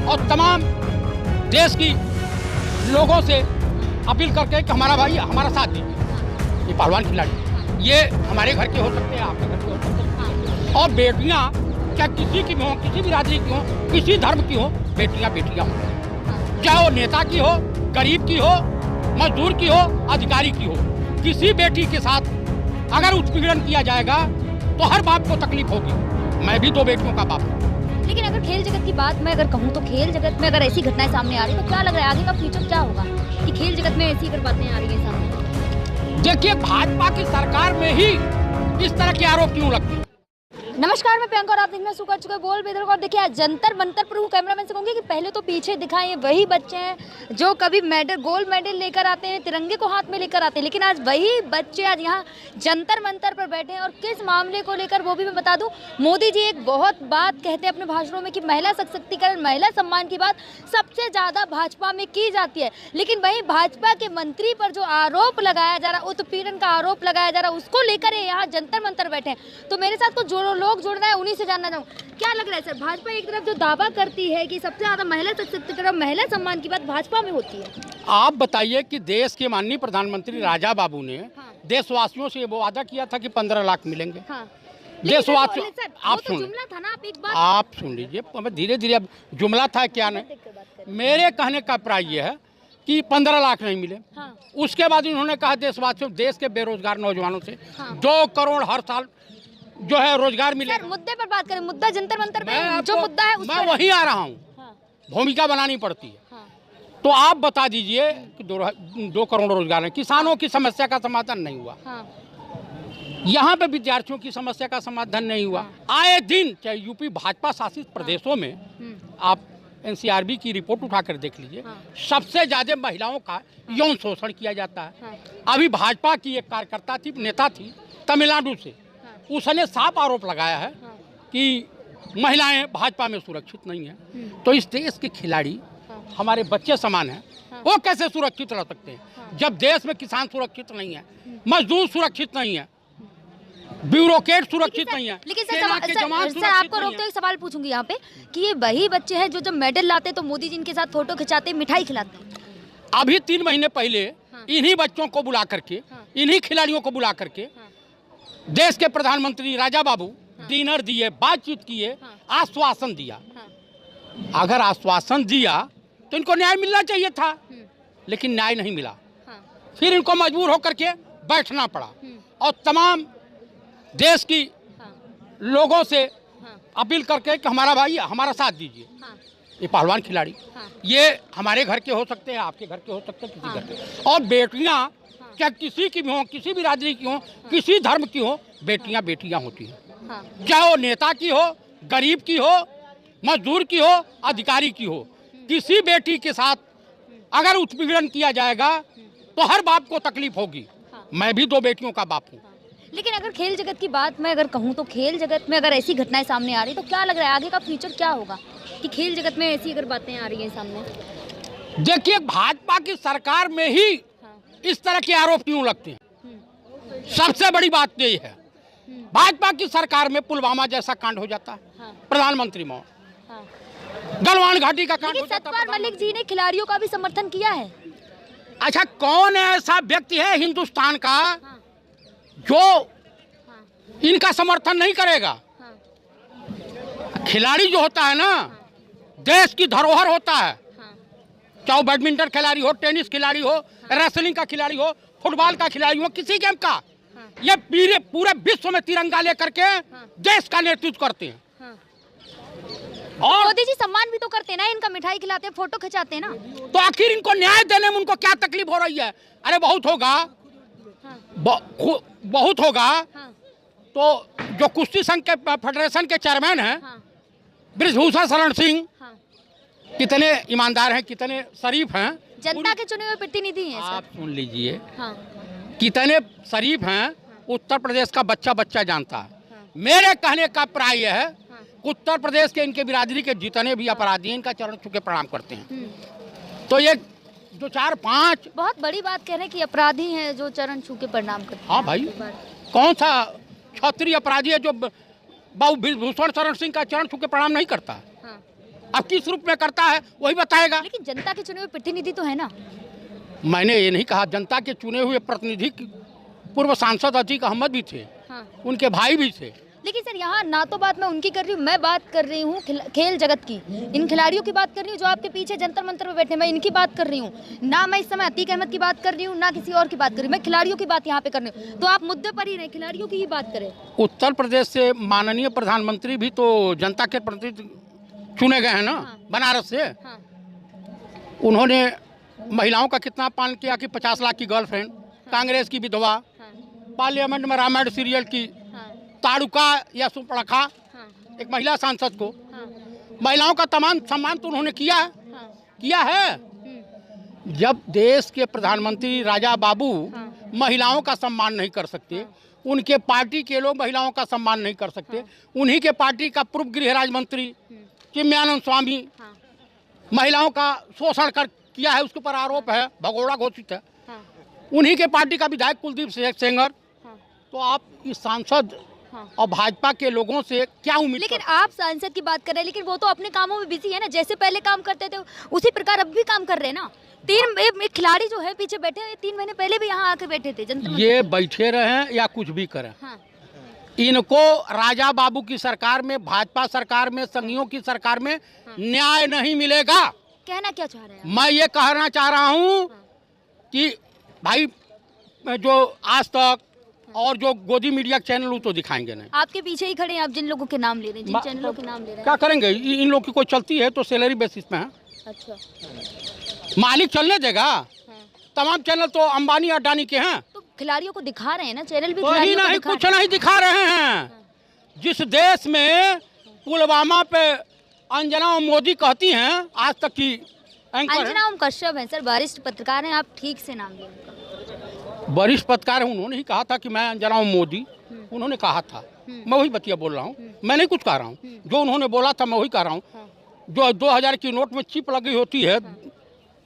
और तमाम देश की लोगों से अपील करके कि हमारा भाई हमारा साथ दीजिए। ये पहलवान खिलाड़ी ये हमारे घर के हो सकते हैं, आपके घर के हो सकते हैं। और बेटियां क्या किसी की भी हो, किसी भी बिरादरी की हो, किसी धर्म की हो, बेटियां बेटियां हो, चाहे वो नेता की हो, गरीब की हो, मजदूर की हो, अधिकारी की हो। किसी बेटी के साथ अगर उत्पीड़न किया जाएगा तो हर बाप को तकलीफ होगी। मैं भी 2 बेटियों का बाप हूँ। लेकिन अगर खेल जगत की बात मैं अगर कहूँ तो खेल जगत में अगर ऐसी घटनाएं सामने आ रही तो क्या लग रहा है आगे का फ्यूचर क्या होगा कि खेल जगत में ऐसी अगर बातें आ रही है सामने? देखिए, भाजपा की सरकार में ही इस तरह के आरोप क्यों लगते हैं? नमस्कार, मैं प्रियंका और आप देखना शुरू कर चुके हैं बोल बेदर। और देखिए जंतर मंतर पर कैमरामैन से कहूँगी कि पहले तो पीछे दिखाएं वही बच्चे हैं जो कभी गोल्ड मेडल लेकर आते हैं, तिरंगे को हाथ में लेकर आते हैं, लेकिन आज वही बच्चे आज यहाँ जंतर मंतर पर बैठे हैं। और किस मामले को लेकर वो भी मैं बता दूं, मोदी जी एक बहुत बात कहते हैं अपने भाषणों में कि महिला सशक्तिकरण, महिला सम्मान की बात सबसे ज़्यादा भाजपा में की जाती है, लेकिन वहीं भाजपा के मंत्री पर जो आरोप लगाया जा रहा, उत्पीड़न का आरोप लगाया जा रहा, उसको लेकर यहाँ जंतर मंतर बैठे हैं। तो मेरे साथ कुछ जो लोग जुड़ रहे हैं उन्हीं से जानना चाहूँ, क्या लग रहा है सर, भाजपा एक तरफ जो दावा करती है कि सबसे ज्यादा महिला सशक्तिकरण, महिला सम्मान की बात भाजपा में होती है, आप बताइए कि देश के माननीय प्रधानमंत्री राजा बाबू ने देशवासियों से वो वादा किया था कि 15 लाख मिलेंगे। देशवासियों आप सुन, जुमला था ना, आप एक बार आप सुन लीजिए, धीरे धीरे अब जुमला था क्या नहीं। मेरे कहने का अभिप्राय ये है कि 15 लाख नहीं मिले। उसके बाद उन्होंने कहा देशवासियों, देश के बेरोजगार नौजवानों से 2 करोड़ हर साल जो है रोजगार मिले। मुद्दे पर बात करें, मुद्दा जंतर मंतर पे जो मुद्दा है मैं वहीं आ रहा हूँ। भूमिका बनानी पड़ती है। तो आप बता दीजिए कि 2 करोड़ रोजगार है, किसानों की समस्या का समाधान नहीं हुआ। यहाँ पे विद्यार्थियों की समस्या का समाधान नहीं हुआ। आए दिन चाहे यूपी भाजपा शासित प्रदेशों में आप एनसीआरबी की रिपोर्ट उठाकर देख लीजिए, सबसे ज्यादा महिलाओं का यौन शोषण किया जाता है। अभी भाजपा की एक कार्यकर्ता थी, नेता थी तमिलनाडु से, उसने साफ आरोप लगाया है कि महिलाएं भाजपा में सुरक्षित नहीं है। तो इस देश के खिलाड़ी हमारे बच्चे समान हैं, वो कैसे सुरक्षित रह सकते हैं जब देश में किसान सुरक्षित नहीं है, मजदूर सुरक्षित नहीं है, ब्यूरोक्रेट सुरक्षित नहीं है। लेकिन सर आपको रोकते हुए सवाल पूछूंगी यहाँ पे कि ये वही बच्चे हैं जो जब मेडल लाते तो मोदी जी इनके साथ फोटो खिंचाते, मिठाई खिलाते। अभी 3 महीने पहले इन्हीं बच्चों को बुला करके, इन्हीं खिलाड़ियों को बुला करके देश के प्रधानमंत्री राजा बाबू डिनर दिए, बातचीत किए, आश्वासन दिया। अगर आश्वासन दिया तो इनको न्याय मिलना चाहिए था, लेकिन न्याय नहीं मिला। फिर इनको मजबूर होकर के बैठना पड़ा और तमाम देश की लोगों से अपील करके कि हमारा भाई हमारा साथ दीजिए। ये पहलवान खिलाड़ी ये हमारे घर के हो सकते हैं, आपके घर के हो सकते हैं, किसी घर के। और बेटियां क्या किसी की भी हो, किसी बिरादरी की हो, किसी धर्म की हो, बेटियां बेटियां होती हैं। चाहे वो नेता की हो, गरीब की हो, मजदूर की हो, अधिकारी की हो। किसी बेटी के साथ अगर उत्पीड़न किया जाएगा तो हर बाप को तकलीफ होगी। मैं भी 2 बेटियों का बाप हूँ। लेकिन अगर खेल जगत की बात मैं अगर कहूँ तो खेल जगत में अगर ऐसी घटनाएं सामने आ रही तो क्या लग रहा है आगे का फ्यूचर क्या होगा कि खेल जगत में ऐसी अगर बातें आ रही हैं सामने? देखिए, भाजपा की सरकार में ही इस तरह के आरोप क्यों लगते हैं? सबसे बड़ी बात यही है, भाजपा की सरकार में पुलवामा जैसा कांड हो जाता है, प्रधानमंत्री मौत, गलवान घाटी का कांड हो जाता है। सतपाल मलिक जी ने खिलाड़ियों का भी समर्थन किया है। अच्छा, कौन ऐसा व्यक्ति है हिंदुस्तान का जो इनका समर्थन नहीं करेगा? खिलाड़ी जो होता है ना, देश की धरोहर होता है। चाहे बैडमिंटन खिलाड़ी हो, टेनिस खिलाड़ी हो, रेसलिंग का खिलाड़ी हो, फुटबॉल का खिलाड़ी हो, किसी गेम का, ये पूरे विश्व में तिरंगा लेकर के देश का नेतृत्व करते हैं। और मोदी जी सम्मान भी तो करते हैं ना, इनका मिठाई खिलाते हैं, फोटो खिंचाते हैं ना। तो आखिर इनको न्याय देने में उनको क्या तकलीफ हो रही है? अरे बहुत होगा, बहुत होगा। तो जो कुश्ती संघ के फेडरेशन के चेयरमैन हैं बृजभूषण शरण सिंह, कितने ईमानदार हैं, कितने शरीफ हैं, जनता के चुने हुए प्रतिनिधि हैं। आप सुन लीजिए, कितने शरीफ हैं, उत्तर प्रदेश का बच्चा बच्चा जानता है। मेरे कहने का प्राय यह है, उत्तर प्रदेश के इनके बिरादरी के जितने भी अपराधी हैं, इनका चरण छू के प्रणाम करते हैं। तो ये 2 4 5 बहुत बड़ी बात कह रहे हैं कि अपराधी हैं जो चरण छू के प्रणाम करते हैं। हाँ भाई, कौन सा क्षत्रिय अपराधी है जो बाबू भूषण शरण सिंह का चरण छू के प्रणाम नहीं करता? अब किस रूप में करता है वही बताएगा। लेकिन जनता के चुने हुए प्रतिनिधि तो है ना। मैंने ये नहीं कहा, जनता के चुने हुए प्रतिनिधि पूर्व सांसद अतीक अहमद भी थे, हाँ। उनके भाई भी थे। लेकिन सर यहाँ ना तो बात मैं उनकी कर रही हूँ, मैं बात कर रही हूँ खेल जगत की, इन खिलाड़ियों की बात कर रही हूँ जो आपके पीछे जंतर मंतर में बैठे, मैं इनकी बात कर रही हूँ ना। मैं इस समय अतीक अहमद की बात कर रही हूँ ना किसी और की बात कर रही हूँ, मैं खिलाड़ियों की बात यहाँ पे कर रही हूँ। तो आप मुद्दे पर ही नहीं, खिलाड़ियों की ही बात करें। उत्तर प्रदेश से माननीय प्रधानमंत्री भी तो जनता के प्रतिनिधि चुने गए हैं ना। हाँ। बनारस से हाँ। उन्होंने महिलाओं का कितना पालन किया कि 50 लाख की गर्लफ्रेंड, कांग्रेस की विधवा, हाँ। पार्लियामेंट में रामायण सीरियल की हाँ। ताड़ुका या सुपड़खा, हाँ। एक महिला सांसद को, हाँ। महिलाओं का तमाम सम्मान तो उन्होंने किया है। हाँ। किया है। जब देश के प्रधानमंत्री राजा बाबू हाँ। महिलाओं का सम्मान नहीं कर सकते, उनके पार्टी के लोग महिलाओं का सम्मान नहीं कर सकते, उन्हीं के पार्टी का पूर्व गृह राज्य मंत्री चिन्मयानंद स्वामी हाँ। महिलाओं का शोषण कर किया है, उसके ऊपर आरोप है, भगोड़ा घोषित है, हाँ। उन्हीं के पार्टी का विधायक कुलदीप सेंगर। हाँ। तो आप इस सांसद हाँ। और भाजपा के लोगों से क्या उम्मीद लेकिन करते? आप सांसद की बात कर रहे हैं, लेकिन वो तो अपने कामों में बिजी है ना। जैसे पहले काम करते थे उसी प्रकार अब भी काम कर रहे हैं ना। एक खिलाड़ी जो है पीछे बैठे हैं, 3 महीने पहले भी यहाँ आके बैठे थे जनता। ये बैठे रहें या कुछ भी करें, हाँ। इनको राजा बाबू की सरकार में, भाजपा सरकार में, संघियों की सरकार में न्याय नहीं मिलेगा। कहना क्या चाह रहे हैं? मैं ये कहना चाह रहा हूँ कि भाई जो आज तक और जो गोदी मीडिया चैनल तो दिखाएंगे नहीं। आपके पीछे ही खड़े हैं, आप जिन लोगों के नाम ले रहे हैं, जिन चैनलों के नाम ले रहे हैं, क्या करेंगे? इन लोग की कोई चलती है तो सैलरी बेसिस पे है। अच्छा। मालिक चलने देगा? तमाम चैनल तो अंबानी अडानी के हैं। तो खिलाड़ियों को दिखा रहे हैं ना, चैनल भी तो ही खिलाड़ियों को नहीं, दिखा कुछ नहीं दिखा रहे हैं। जिस देश में पुलवामा पे अंजना मोदी कहती हैं, आज तक की एंकर हैं। अंजना ओम कश्यप है सर, वरिष्ठ पत्रकार हैं, आप ठीक से नाम लें उनका। वरिष्ठ पत्रकार है, उन्होंने ही कहा था कि मैं अंजना मोदी, उन्होंने कहा था। मैं वही बतिया बोल रहा हूँ, मैं नहीं कुछ कह रहा हूँ। जो उन्होंने बोला था मैं वही कह रहा हूँ। जो 2000 की नोट में चिप लगी होती है,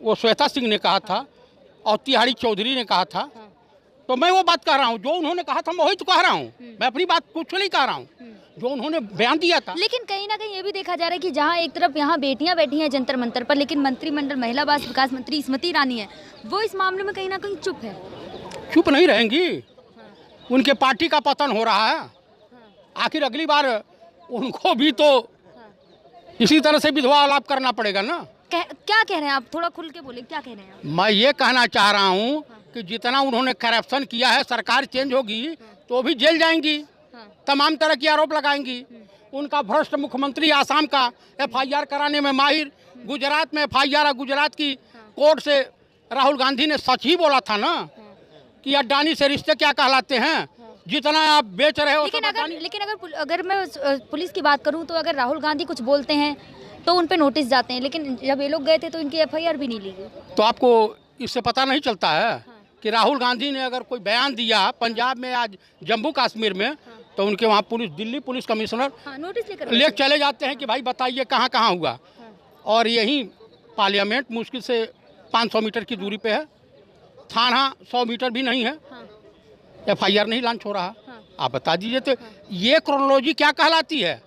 वो श्वेता सिंह ने कहा था और तिहारी चौधरी ने कहा था। तो मैं वो बात कह रहा हूँ, जो उन्होंने कहा था मैं वही तो कह रहा हूँ। मैं अपनी बात कुछ नहीं कह रहा हूँ, जो उन्होंने बयान दिया था। लेकिन कहीं ना कहीं ये भी देखा जा रहा है कि जहाँ एक तरफ यहाँ बेटियां बैठी हैं जंतर मंतर पर, लेकिन मंत्रिमंडल महिला बाल विकास मंत्री स्मृति ईरानी है, वो इस मामले में कहीं ना कहीं चुप है। चुप नहीं रहेंगी, उनके पार्टी का पतन हो रहा है। आखिर अगली बार उनको भी तो इसी तरह से विधवा लाभ करना पड़ेगा ना। क्या कह रहे हैं आप? थोड़ा खुल के बोले, क्या कह रहे हैं आप? मैं ये कहना चाह रहा हूँ कि जितना उन्होंने करप्शन किया है, सरकार चेंज होगी तो भी जेल जाएंगी, तमाम तरह के आरोप लगाएंगी। उनका भ्रष्ट मुख्यमंत्री आसाम का FIR कराने में माहिर, गुजरात में FIR, गुजरात की कोर्ट से राहुल गांधी ने सच ही बोला था ना कि अडानी से रिश्ते क्या कहलाते हैं, जितना आप बेच रहे हो। लेकिन अगर मैं पुलिस की बात करूं तो अगर राहुल गांधी कुछ बोलते हैं तो उन पे नोटिस जाते हैं, लेकिन जब ये लोग गए थे तो इनकी FIR भी नहीं ली गई। तो आपको इससे पता नहीं चलता है कि राहुल गांधी ने अगर कोई बयान दिया पंजाब में, आज जम्मू कश्मीर में, तो उनके वहाँ police, Delhi police commissioner notice लेकर चले जाते हैं कि भाई बताइए कहाँ कहाँ हुआ। और यही पार्लियामेंट मुश्किल से 500 मीटर की दूरी पे है, थाना 100 मीटर भी नहीं है, FIR नहीं लॉन्च हो रहा। आप बता दीजिए तो ये क्रोनोलॉजी क्या कहलाती है?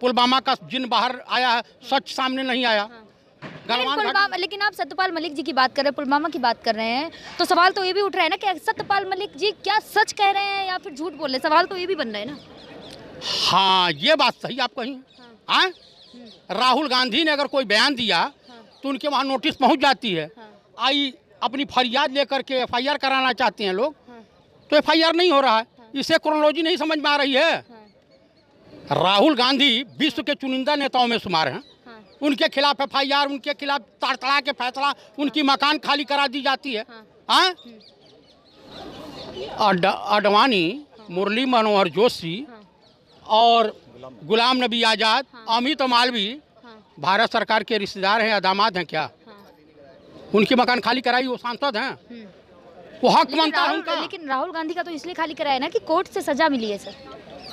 पुलवामा का जिन बाहर आया है, सच सामने नहीं आया। लेकिन आप सत्यपाल मलिक जी की बात कर रहे हैं, पुलवामा की बात कर रहे हैं, तो सवाल तो ये भी उठ रहा है ना कि सत्यपाल मलिक जी क्या सच कह रहे हैं या फिर झूठ बोल रहे हैं? सवाल तो ये भी बन रहा है ना। हाँ, ये बात सही आप कही। हाँ, राहुल गांधी ने अगर कोई बयान दिया तो उनके वहाँ नोटिस पहुँच जाती है। आई अपनी फरियाद लेकर के FIR कराना चाहते हैं लोग, तो FIR नहीं हो रहा है। इसे क्रोनोलॉजी नहीं समझ में आ रही है। राहुल गांधी विश्व के चुनिंदा नेताओं में शुमार हैं। उनके खिलाफ FIR, उनके खिलाफ तड़तड़ा के फैसला, उनकी मकान खाली करा दी जाती है। हाँ, अडवाणी, मुरली मनोहर जोशी और गुलाम नबी आज़ाद, अमित मालवी भारत सरकार के रिश्तेदार हैं या दामाद हैं क्या? उनकी मकान खाली कराई, वो सांसद हैं, वो हक बनता है उनका। लेकिन राहुल गांधी का तो इसलिए खाली कराया ना कि कोर्ट से सजा मिली है सर,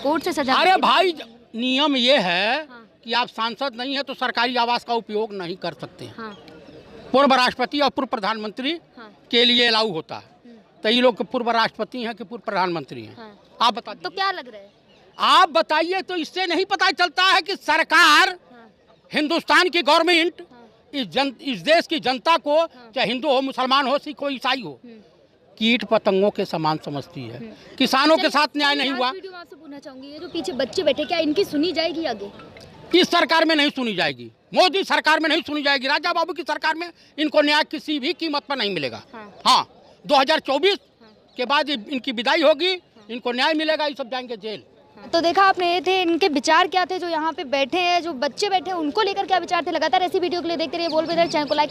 कोर्ट से सजा। अरे भाई, नियम ये है कि आप सांसद नहीं है तो सरकारी आवास का उपयोग नहीं कर सकते। पूर्व राष्ट्रपति और पूर्व प्रधानमंत्री के लिए अलाउ होता है। तो ये लोग पूर्व राष्ट्रपति हैं कि पूर्व प्रधानमंत्री हैं? आप बता दीजिए। तो क्या लग रहा है? आप बताइए। तो इससे नहीं पता चलता है कि सरकार हिंदुस्तान की गवर्नमेंट इस देश की जनता को, चाहे हिंदू हो, मुसलमान हो, सिख हो, ईसाई हो, कीट पतंगों के समान समझती है। किसानों के साथ न्याय नहीं हुआ। वीडियो आपसे पूछना चाहूंगी, ये जो पीछे बच्चे बैठे, क्या इनकी सुनी जाएगी आगे? इस सरकार में नहीं सुनी जाएगी, मोदी सरकार में नहीं सुनी जाएगी, राजा बाबू की सरकार में इनको न्याय किसी भी कीमत पर नहीं मिलेगा। हाँ, 2024 के बाद इनकी विदाई होगी, इनको न्याय मिलेगा, ये सब जाएंगे जेल। तो देखा आपने, ये थे इनके विचार क्या थे, जो यहाँ पे बैठे हैं, जो बच्चे बैठे हैं, उनको लेकर क्या विचार थे। लगातार ऐसी वीडियो के लिए देखते रहिए बोल बेदर चैनल को लाइक